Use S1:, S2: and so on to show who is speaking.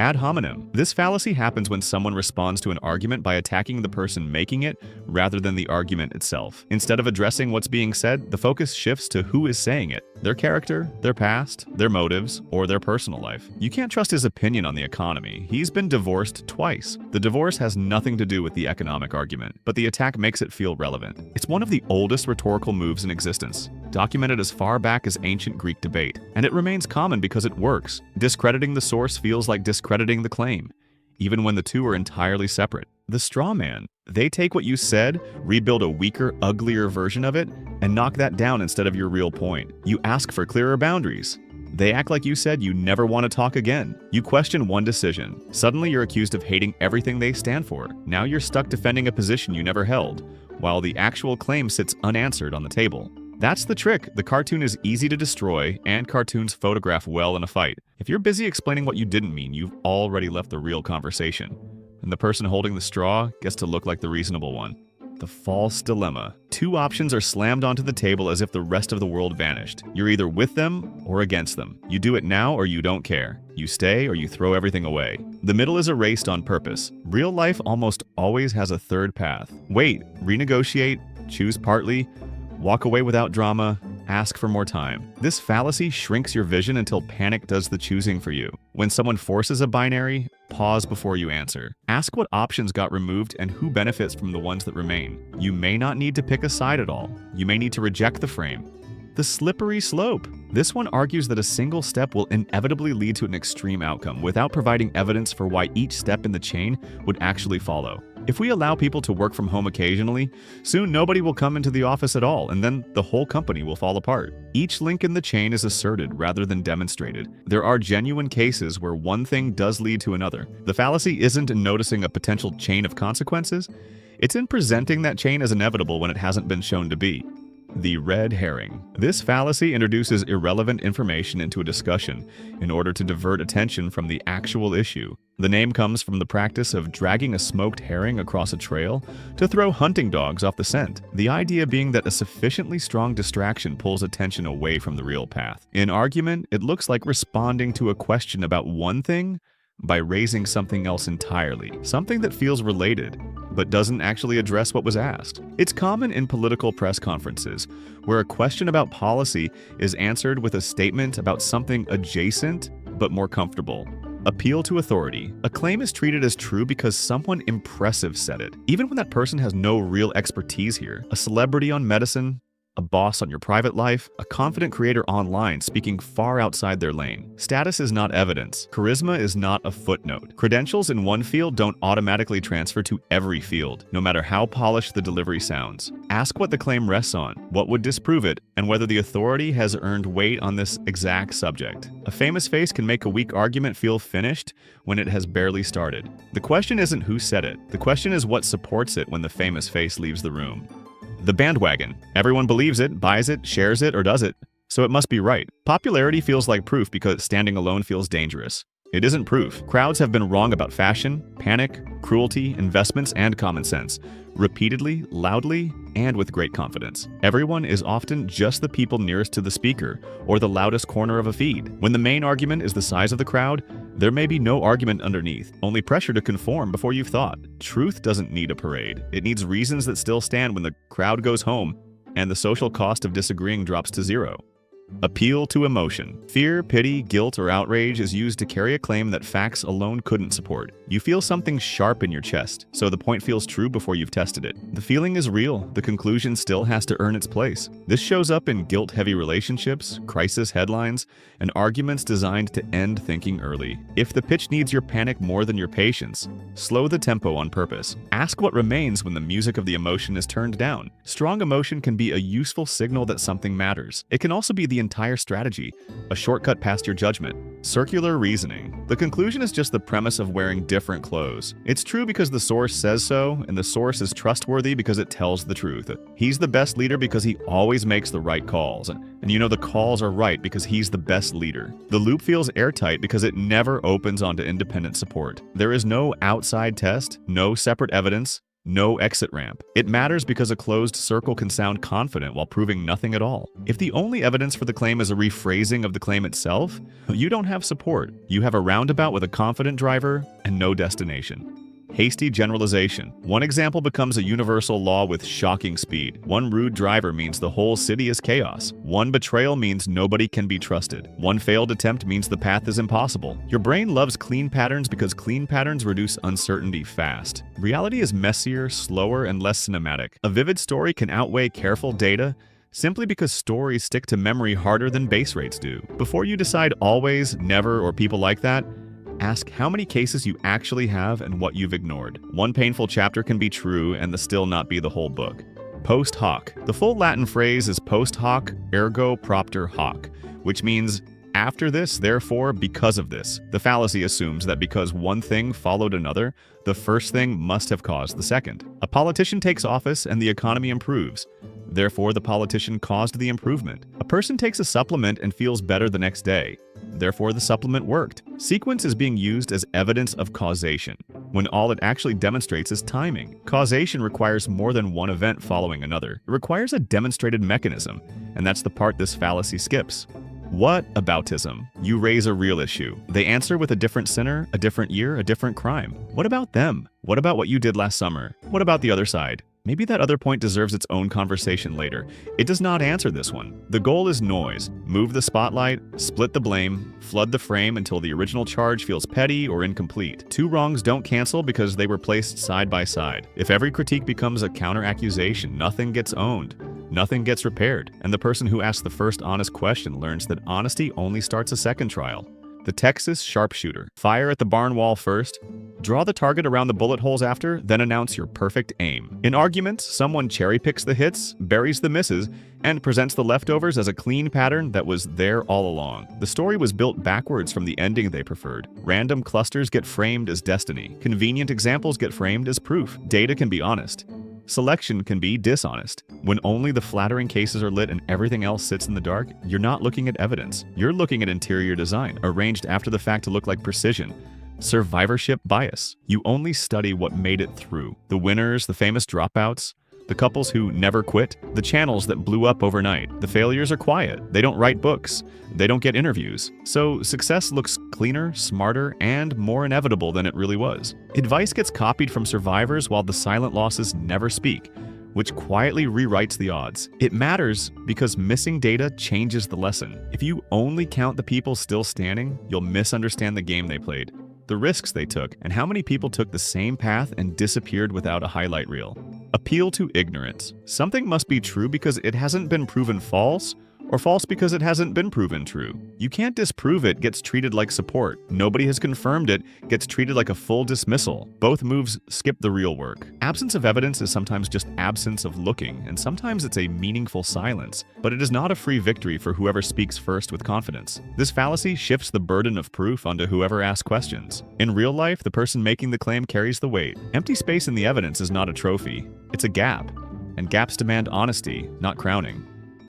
S1: Ad hominem. This fallacy happens when someone responds to an argument by attacking the person making it rather than the argument itself. Instead of addressing what's being said, the focus shifts to who is saying it, their character, their past, their motives, or their personal life. You can't trust his opinion on the economy. He's been divorced twice. The divorce has nothing to do with the economic argument, but the attack makes it feel relevant. It's one of the oldest rhetorical moves in existence, documented as far back as ancient Greek debate, and it remains common because it works. Discrediting the source feels like discrediting the claim, even when the two are entirely separate. The straw man. They take what you said, rebuild a weaker, uglier version of it, and knock that down instead of your real point. You ask for clearer boundaries. They act like you said you never want to talk again. You question one decision. Suddenly you're accused of hating everything they stand for. Now you're stuck defending a position you never held, while the actual claim sits unanswered on the table. That's the trick. The cartoon is easy to destroy, and cartoons photograph well in a fight. If you're busy explaining what you didn't mean, you've already left the real conversation. And the person holding the straw gets to look like the reasonable one. The false dilemma. Two options are slammed onto the table as if the rest of the world vanished. You're either with them or against them. You do it now or you don't care. You stay or you throw everything away. The middle is erased on purpose. Real life almost always has a third path. Wait, renegotiate, choose partly, walk away without drama, ask for more time. This fallacy shrinks your vision until panic does the choosing for you. When someone forces a binary, pause before you answer. Ask what options got removed and who benefits from the ones that remain. You may not need to pick a side at all. You may need to reject the frame. The slippery slope. This one argues that a single step will inevitably lead to an extreme outcome without providing evidence for why each step in the chain would actually follow. If we allow people to work from home occasionally, soon nobody will come into the office at all, and then the whole company will fall apart. Each link in the chain is asserted rather than demonstrated. There are genuine cases where one thing does lead to another. The fallacy isn't in noticing a potential chain of consequences, it's in presenting that chain as inevitable when it hasn't been shown to be. The red herring. This fallacy introduces irrelevant information into a discussion in order to divert attention from the actual issue. The name comes from the practice of dragging a smoked herring across a trail to throw hunting dogs off the scent, the idea being that a sufficiently strong distraction pulls attention away from the real path. In argument, it looks like responding to a question about one thing by raising something else entirely, something that feels related, but doesn't actually address what was asked. It's common in political press conferences, where a question about policy is answered with a statement about something adjacent but more comfortable. Appeal to authority. A claim is treated as true because someone impressive said it, even when that person has no real expertise here. A celebrity on medicine, a boss on your private life, a confident creator online speaking far outside their lane. Status is not evidence. Charisma is not a footnote. Credentials in one field don't automatically transfer to every field, no matter how polished the delivery sounds. Ask what the claim rests on, what would disprove it, and whether the authority has earned weight on this exact subject. A famous face can make a weak argument feel finished when it has barely started. The question isn't who said it. The question is what supports it when the famous face leaves the room. The bandwagon. Everyone believes it, buys it, shares it, or does it, so it must be right. Popularity feels like proof because standing alone feels dangerous. It isn't proof. Crowds have been wrong about fashion, panic, cruelty, investments, and common sense, repeatedly, loudly, and with great confidence. Everyone is often just the people nearest to the speaker or the loudest corner of a feed. When the main argument is the size of the crowd, there may be no argument underneath, only pressure to conform before you've thought. Truth doesn't need a parade. It needs reasons that still stand when the crowd goes home and the social cost of disagreeing drops to zero. Appeal to emotion. Fear, pity, guilt, or outrage is used to carry a claim that facts alone couldn't support. You feel something sharp in your chest, so the point feels true before you've tested it. The feeling is real, the conclusion still has to earn its place. This shows up in guilt-heavy relationships, crisis headlines, and arguments designed to end thinking early. If the pitch needs your panic more than your patience, slow the tempo on purpose. Ask what remains when the music of the emotion is turned down. Strong emotion can be a useful signal that something matters. It can also be the entire strategy, a shortcut past your judgment. Circular reasoning. The conclusion is just the premise of wearing different clothes. It's true because the source says so, and the source is trustworthy because it tells the truth. He's the best leader because he always makes the right calls, and you know the calls are right because he's the best leader. The loop feels airtight because it never opens onto independent support. There is no outside test, no separate evidence, no exit ramp. It matters because a closed circle can sound confident while proving nothing at all. If the only evidence for the claim is a rephrasing of the claim itself, you don't have support. You have a roundabout with a confident driver and no destination. Hasty generalization. One example becomes a universal law with shocking speed. One rude driver means the whole city is chaos. One betrayal means nobody can be trusted. One failed attempt means the path is impossible. Your brain loves clean patterns because clean patterns reduce uncertainty fast. Reality is messier, slower, and less cinematic. A vivid story can outweigh careful data simply because stories stick to memory harder than base rates do. Before you decide always, never, or people like that, ask how many cases you actually have and what you've ignored. One painful chapter can be true and still not be the whole book. Post hoc. The full Latin phrase is post hoc ergo propter hoc, which means after this, therefore, because of this. The fallacy assumes that because one thing followed another, the first thing must have caused the second. A politician takes office and the economy improves. Therefore, the politician caused the improvement. A person takes a supplement and feels better the next day. Therefore, the supplement worked. Sequence is being used as evidence of causation, when all it actually demonstrates is timing. Causation requires more than one event following another. It requires a demonstrated mechanism, and that's the part this fallacy skips. Whataboutism. You raise a real issue. They answer with a different sinner, a different year, a different crime. What about them? What about what you did last summer? What about the other side? Maybe that other point deserves its own conversation later. It does not answer this one. The goal is noise. Move the spotlight, split the blame, flood the frame until the original charge feels petty or incomplete. Two wrongs don't cancel because they were placed side by side. If every critique becomes a counter-accusation, nothing gets owned. Nothing gets repaired, and the person who asks the first honest question learns that honesty only starts a second trial. The Texas Sharpshooter. Fire at the barn wall first, draw the target around the bullet holes after, then announce your perfect aim. In arguments, someone cherry-picks the hits, buries the misses, and presents the leftovers as a clean pattern that was there all along. The story was built backwards from the ending they preferred. Random clusters get framed as destiny. Convenient examples get framed as proof. Data can be honest. Selection can be dishonest. When only the flattering cases are lit and everything else sits in the dark, you're not looking at evidence. You're looking at interior design, arranged after the fact to look like precision. Survivorship bias. You only study what made it through. The winners, the famous dropouts, the couples who never quit, the channels that blew up overnight. The failures are quiet. They don't write books. They don't get interviews. So success looks cleaner, smarter, and more inevitable than it really was. Advice gets copied from survivors while the silent losses never speak, which quietly rewrites the odds. It matters because missing data changes the lesson. If you only count the people still standing, you'll misunderstand the game they played, the risks they took, and how many people took the same path and disappeared without a highlight reel. Appeal to ignorance. Something must be true because it hasn't been proven false, or false because it hasn't been proven true. You can't disprove it gets treated like support. Nobody has confirmed it gets treated like a full dismissal. Both moves skip the real work. Absence of evidence is sometimes just absence of looking, and sometimes it's a meaningful silence. But it is not a free victory for whoever speaks first with confidence. This fallacy shifts the burden of proof onto whoever asks questions. In real life, the person making the claim carries the weight. Empty space in the evidence is not a trophy. It's a gap. And gaps demand honesty, not crowning.